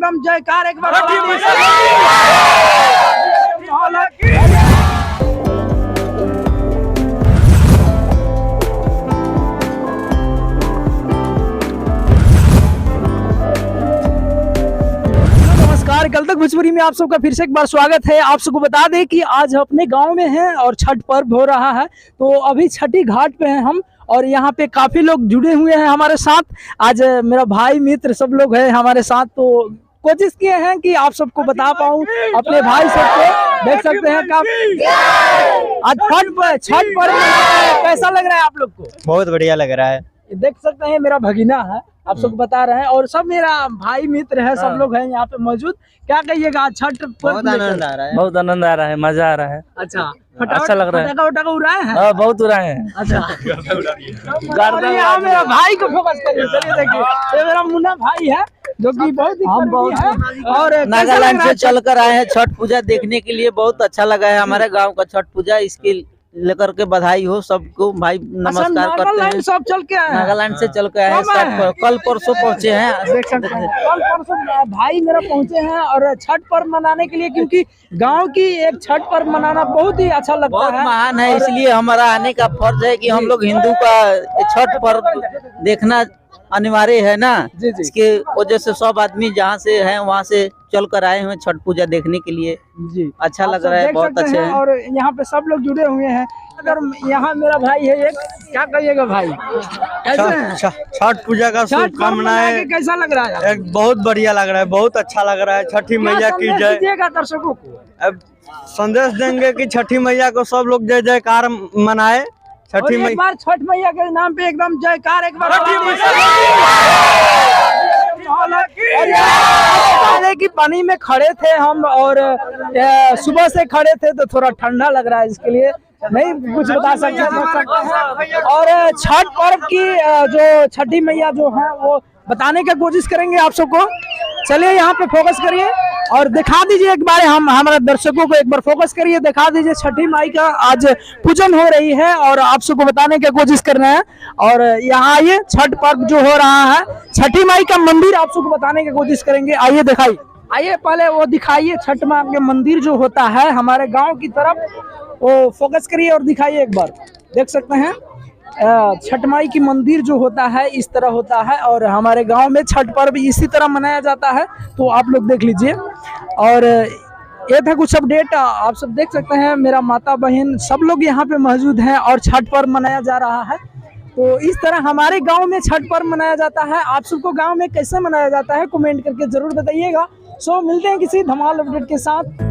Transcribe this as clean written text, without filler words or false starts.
एकदम जयकार एक बार। कल तक भोजपुरी में आप सबका फिर से एक बार स्वागत है। आप सबको बता दें कि आज अपने गांव में हैं और छठ पर्व हो रहा है, तो अभी छठी घाट पे हैं हम और यहाँ पे काफी लोग जुड़े हुए हैं हमारे साथ। आज मेरा भाई मित्र सब लोग हैं हमारे साथ, तो कोशिश किए हैं कि आप सबको बता पाऊँ अपने भाई सबको। देख सकते हैं काफी आज छठ पर्व कैसा लग रहा है आप लोग को? बहुत बढ़िया लग रहा है। देख सकते हैं मेरा भगीना है, आप सबको बता रहे हैं, और सब मेरा भाई मित्र है, सब लोग हैं यहाँ पे मौजूद। क्या कहिएगा छठ? बहुत आनंद आ रहा है, बहुत आनंद आ रहा है, मजा आ रहा है। अच्छा, अच्छा लग रहा है। पटाखा उड़ाए हैं? हाँ, बहुत उड़ाए हैं। अच्छा, मेरा भाई को फोकस करिए। चलिए देखिए, ये मेरा मुन्ना भाई है जो कि बहुत ही और नागालैंड से चलकर आए हैं छठ पूजा देखने के लिए। बहुत अच्छा लगा है हमारे गांव का छठ पूजा, इसके लेकर के बधाई हो सबको। भाई नमस्कार करते हैं। सब चल के आए हैं, नागालैंड से चल के आए हैं, कल परसों पहुंचे हैं। देख सकते हैं कल परसों भाई मेरा पहुंचे हैं और छठ पर्व मनाने के लिए, क्योंकि गांव की एक छठ पर्व मनाना बहुत ही अच्छा लगता है, महान है। इसलिए हमारा आने का फर्ज है कि हम लोग हिंदू का छठ पर्व देखना अनिवार्य है ना। इसके वजह से सब आदमी जहाँ से हैं वहाँ से चल कर आए हुए छठ पूजा देखने के लिए। जी, अच्छा लग रहा है, बहुत अच्छे हैं। और यहाँ पे सब लोग जुड़े हुए हैं। अगर यहाँ मेरा भाई है एक, क्या कहिएगा भाई? छठ पूजा का शुभकामनाएं। कैसा लग रहा है? बहुत बढ़िया लग रहा है, बहुत अच्छा लग रहा है। छठी मैया की जय। दर्शकों को अब संदेश देंगे कि छठी मैया को सब लोग जय जयकार मनाए। छठी मैया, एक बार छठ मैया के नाम पे एकदम जयकार एक बार। कि पानी में खड़े थे हम और सुबह से खड़े थे तो थोड़ा ठंडा लग रहा है, इसके लिए नहीं कुछ बता सकते। और छठ पर्व की जो छठी मैया जो है वो बताने की कोशिश करेंगे आप सबको। चलिए यहाँ पे फोकस करिए और दिखा दीजिए एक बार, हम हमारे दर्शकों को एक बार फोकस करिए, दिखा दीजिए छठी माई का आज पूजन हो रही है और आप सबको बताने की कोशिश कर रहे हैं। और यहाँ आइए, छठ पर्व जो हो रहा है, छठी माई का मंदिर आप सबको बताने की कोशिश करेंगे। आइए दिखाइए, आइए पहले वो दिखाइए छठ माई के मंदिर जो होता है हमारे गाँव की तरफ, वो फोकस करिए और दिखाइए एक बार। देख सकते हैं छठ माई की मंदिर जो होता है इस तरह होता है और हमारे गांव में छठ पर्व इसी तरह मनाया जाता है, तो आप लोग देख लीजिए। और ये था कुछ अपडेट, आप सब देख सकते हैं मेरा माता बहन सब लोग यहाँ पे मौजूद हैं और छठ पर्व मनाया जा रहा है। तो इस तरह हमारे गांव में छठ पर्व मनाया जाता है। आप सबको गांव में कैसे मनाया जाता है कमेंट करके जरूर बताइएगा। सो मिलते हैं किसी धमाल अपडेट के साथ।